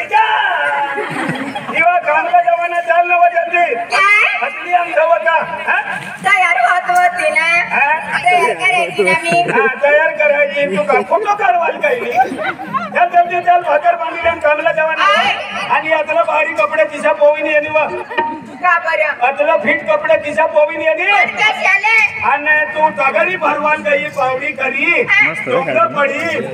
टीका इवा कामला जवाना चाल न वजती हतली हम धवता तयार होती ना तयार करायची ना मी तयार करायची तू का फोटो काढवाल काही चल जल्दी चल भाकर बांधली कामला जवाना आणि आतला भारी कपडे किसा पोविनी आणि वा का बरं आतला फिट कपडे किसा पोविनी आणि कशाले आणि तू तगरी भरवाल गई पावडी करी डोकं पडी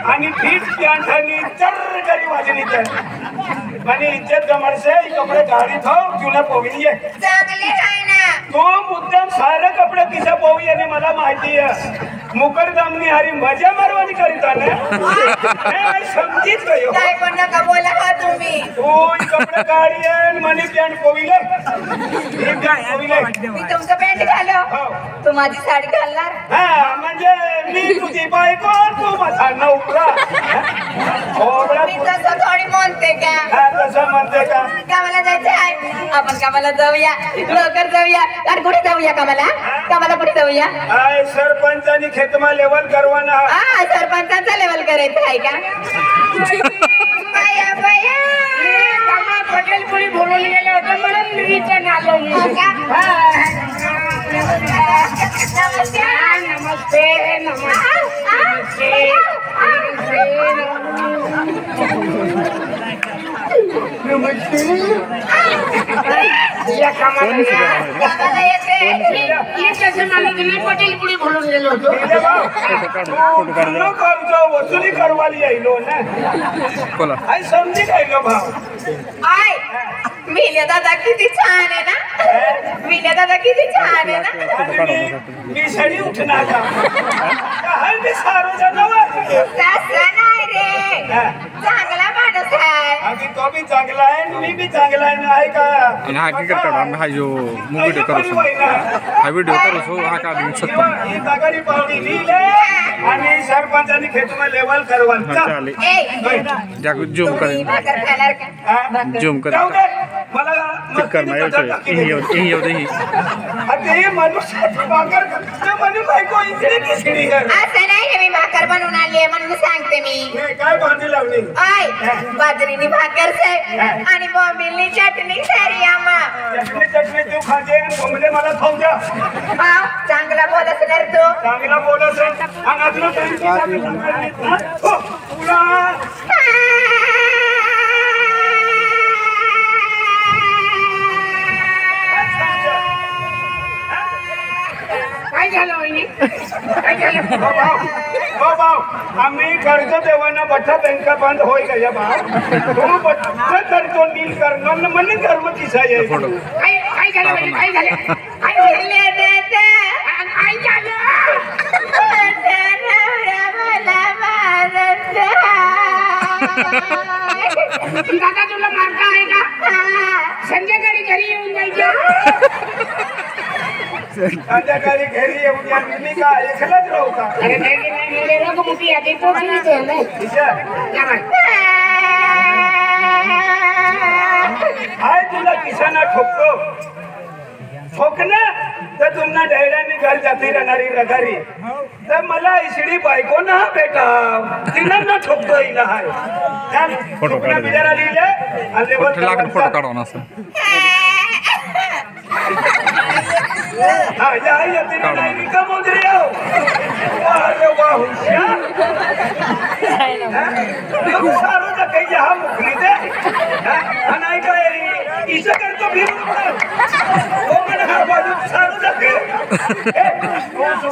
आणि फिट पॅन्ट आणि चर्र करी वाजनी तर आणि इज्जत गमरसे कपडे गाडी थाव तुला पोविनी आहे चांगले आहे ना तो मुद्दाम सारे कपडे किसा पोवी आणि मला माहिती आहे मुकरदमनी हरी मजा मारवानी करीता ना समजीत गयो काय पण नका बोला का तुम्ही तू कपडे गाडी आहे मनी पॅन्ट पोविले ही पॅन्ट पोविले मी तुमचं पॅन्ट घालो तू माझी साडी घालणार हा म्हणजे मी तुझी बायको तू माझा नवरा मी तसं थोडी म्हणते का हा तसं म्हणते का कामाला जायचं आहे आपण कामाला जाऊया लवकर जाऊया अरे कुठे जाऊया कामाला कुठे जाऊया आय सरपंचानी खेतमा लेवल करवाना हा सरपंचाचा लेवल करायचं आहे का बाया बाया पटेल पुढे बोलून गेले होते म्हणून मी रिटर्न आलो नमस्ते या कामाला येते पटेल पुढे बोलून गेलो होतो वसुली करवाली आईलो ना आई समजी खायलो भाव आय विल्या दादा किती छान आहे ना विल्या दादा किती छान आहे ना मी सडी उठणार का मी सारो जनावर तसं नाही रे चांगला माणूस आहे आधी तो भी चांगला आहे मी भी चांगला आहे ना आहे का आणि हा की करतो आम्ही हा जो व्हिडिओ करू हा व्हिडिओ करू हा का ही तगरी पावडी लिहिले आणि सरपंचानी खेतमा लेवल करवाल जागो झूम करेन भाकर खाणार का झूम कर जाऊ दे मला करना येऊ दे ही अरे मनुष्याची भाकर ते म्हणे बायको इकडे किसडी कर असं नाही मी भाकर बनवून आली आहे म्हणून सांगते मी काय भाजी लावली आय बाजरीनी भाकर से आणि बॉम्बिलनी चटणी सारी आम्हा चटणी तू खाते बोंबले मला खाऊ द्या चांगला बोलत तर तू चांगला बोलत आणि आपलं तुला काय झालं वहिनी काय झालं हो भाऊ आम्ही कर्ज देवाना बठ्ठा बँका बंद होय गया भाऊ तू बठ्ठा करतो नील करणार म्हणजे कर्म किसा आहे काय झालं वहिनी काय झालं काय दादा तुला मारता आहे का संध्याकाळी घरी येऊन जायचं संध्याकाळी घरी येऊन या मी का एकलाच राहता अरे नाही नको मोठी आधी पोचलीच हाय तुला किसाना ठोकतो ठोकना तर तुम्हाला डैड्यांनी घर जाती राहणारी रगारी तर मला इसडी बायको ना बेटा तिला ना ठोकतो हिला हाय फोटो बिचारा लिहिले आणि फोटो काढून असं हा या येते नाही का मोजरी आओ अरे वाह हुशार सारो का काही हा मुखली दे आणि काय इसे करतो भी वो मन हा बाजू सारो का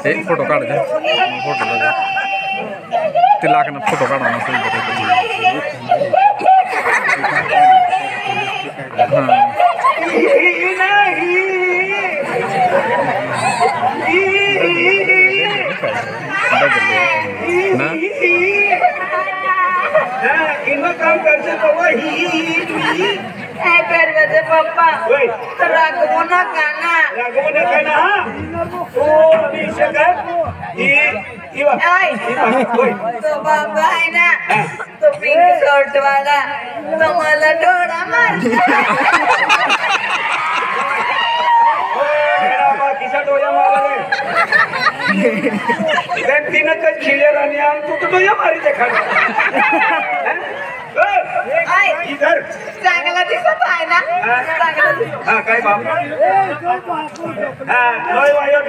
एक फोटो काढ दे फोटो काढ ते लागना फोटो काढून असं काम करते तो वही पप्पा रागवू नका ना तो बाबा आहे ना तो पिंक शर्ट वाला तो मला डोळा तीनच खिले राणी तू तो या मारी देखा तर चांगला दिसत आहे ना चांगला दिसत. हा काय बाबू हा लोय वायो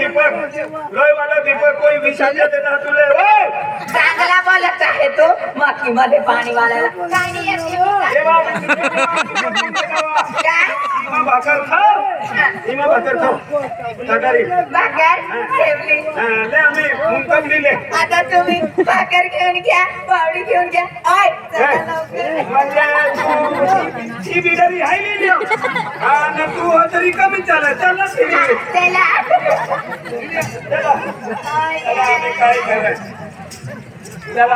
दीपक कोई विषाच्या देता तुले ओय चांगला बोलत आहे तो माकी मध्ये पाणी वालायला काय नाही येत येऊ का? ए बाबा काय इमा भाकर खाऊ तगारी भाकर ठेवली. ले आम्ही मुंकम दिले आता तुम्ही भाकर घेऊन घ्या पावडी घेऊन घ्या. आय चला लवकर. म्हणजे ही बिडारी आहे लिहिली आणि तू तरी कमी चालत चला चला चला आम्ही काय करायचं चला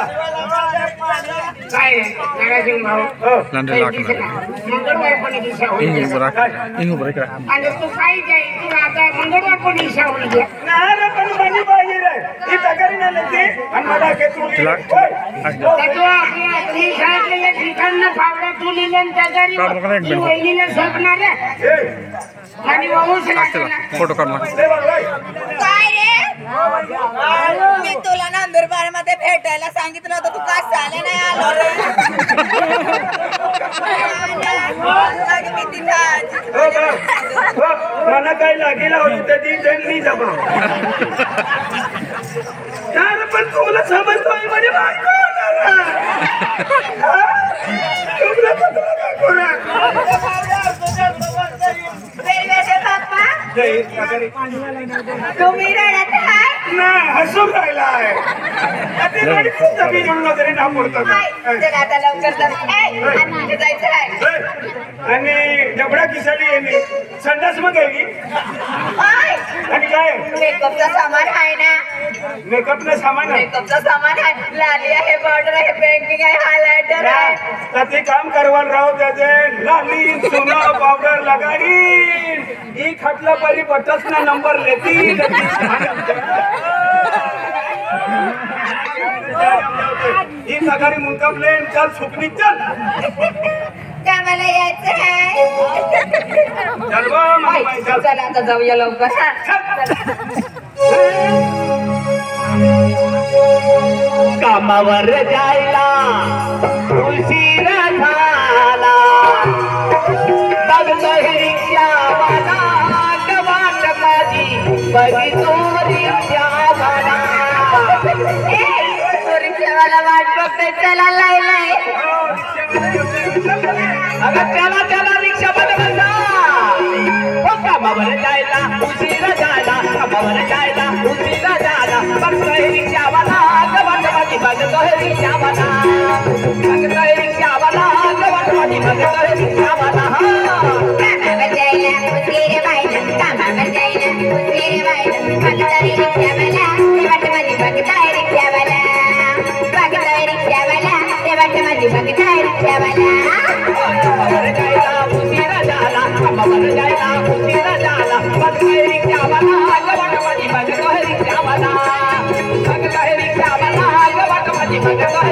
काय नगासिंग भाऊ Landai laki lagi. मंगळवार पण दिशा होईल Ingu berak. आणि तू काय जाई तू आता मंगळवार पण दिशा होईल नाही पण मनी पाहिजे रे ही तगारी ना लेते आणि मला के तू तू आपल्या तुम्ही सांगितलेल्या ठिकाणनं फावडा तू लिहिलं त्या गाडी वहिनीला झोपणार आणि वाहूच लागला Foto kamu. काय रे मी तुला नंदुरबार मध्ये भेटायला सांगितलं होतं तू का चाले नाही आलो रे आणि मी तिथं मला काय लागेला होती त्याची जंगली जमा यार पण तुला समजतोय म्हणजे बायको तुला पत्र का कोरा रेल्वेचे बाप्पा तुम्ही रडत आहे ना हसून राहिलाय तरी ना पडतो चला आता लवकर जायचं आहे आणि डबडा किसाली येणे संडास मग गेली आणि काय मेकअपचा सामान आहे ना मेकअपचं सामान आहे मेकअपचा सामान आहे लाली आहे बॉर्डर आहे पेंटिंग आहे हायलायटर आहे ते काम करवाल राव त्याचे लाली सोना पावडर लगाडी ही खटला परी बटस ना नंबर लेती ही सकाळी मुंकम लेन चल सुकनी चल कामाला यायचं आहे चल बा माई चल चला आता जाऊया लवकर कामावर जायला उशीर झाला बघतोय रिक्षावाला वाट माझी बघितो रिक्षावाला रिक्षावाला वाट बघतोय चला लायलाय अगं चला चला रिक्षा बदलता कामावर जायला उशीर झाला कामावर जायला उशीर झाला बघतोय रिक्षावाला वाट माझी बघतोय रिक्षावाला बघतोय रिक्षावाला वाट माझी बघतोय रिक्षावाला कामावर जायला उशीर व्हायला कामावर जायला उशीर व्हायला बघतोय रिक्षावाला वाट माझी बघतोय रिक्षावाला बघतोय रिक्षावाला वाट माझी बघतोय रिक्षावाला कामावर जायला उशीर झाला कामावर जायला उशीर झाला बघतोय रिक्षावाला वाट माझी बघतोय रिक्षावाला बघतोय रिक्षावाला वाट माझी बघतोय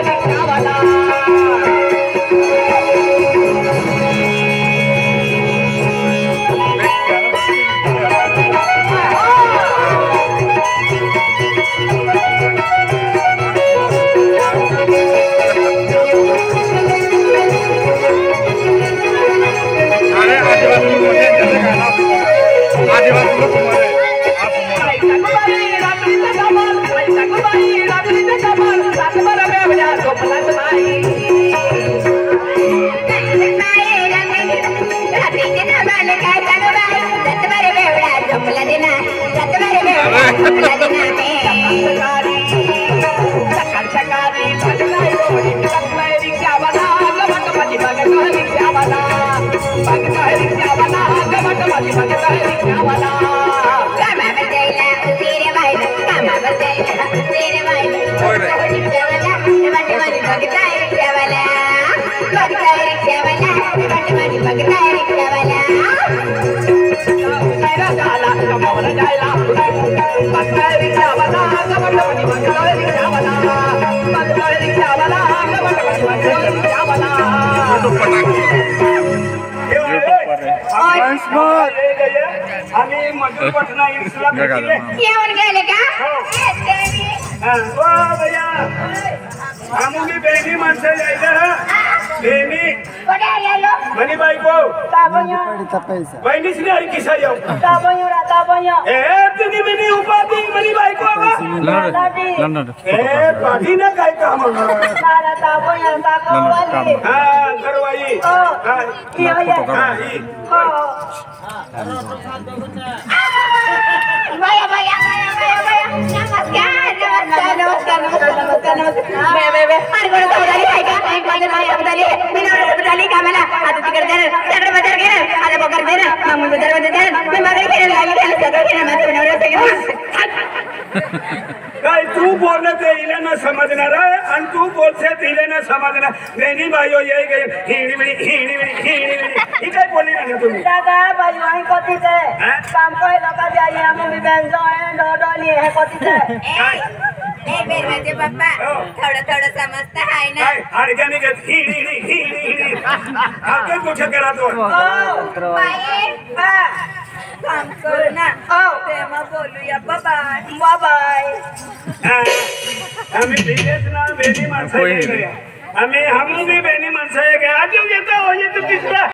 रिक्षावाला आम्ही मधुपटना येऊन गेले का भैया आम्ही बहिणी माणसं जायचं बेनी कुठे आलेलो मनी बायको ताबोयो बहिणीच नाही अरे किसा येऊ ताबोयो ए तुम्ही मनी उपाधी मनी बायको लंडन ए पाठी ना काय काम सारा ताबोयो ताकोवाली हा करवाई हो हा ये ये हा ही हो बाया बाया बाया बाया बाया नमस्कार बे अरे कोण सावधानी आहे का माझं नाव सावधानी मी नाव सावधानी का मला आता तिकडे दे सगळं बाजार घे आता बकर दे ना मग बाजार मध्ये दे मी मागे खेळ लागली सगळं खेळ माझं नवरा सगळं काय तू बोलत इले ना समजणार आणि तू बोलतेस इले ना समजणार बेनी बायो ये गई हिणी बिणी ही काय बोलली ना तुम्ही दादा बाई वही कोती से काम कोई लगा जाइए हम भी बेंजो है डोडोली है कोती से ए बेर म्हणजे पप्पा थोडं थोडं समजतं आहे ना काय अडग्याने घेत हिणी आपण कुठे करा तो बाई काम करू ना तेव्हा बोलूया बाय बाय आम्ही बिगेच ना बेनी माणसं आहे आम्ही हम भी बेनी माणसं आहे आज येतो म्हणजे तू तिसरा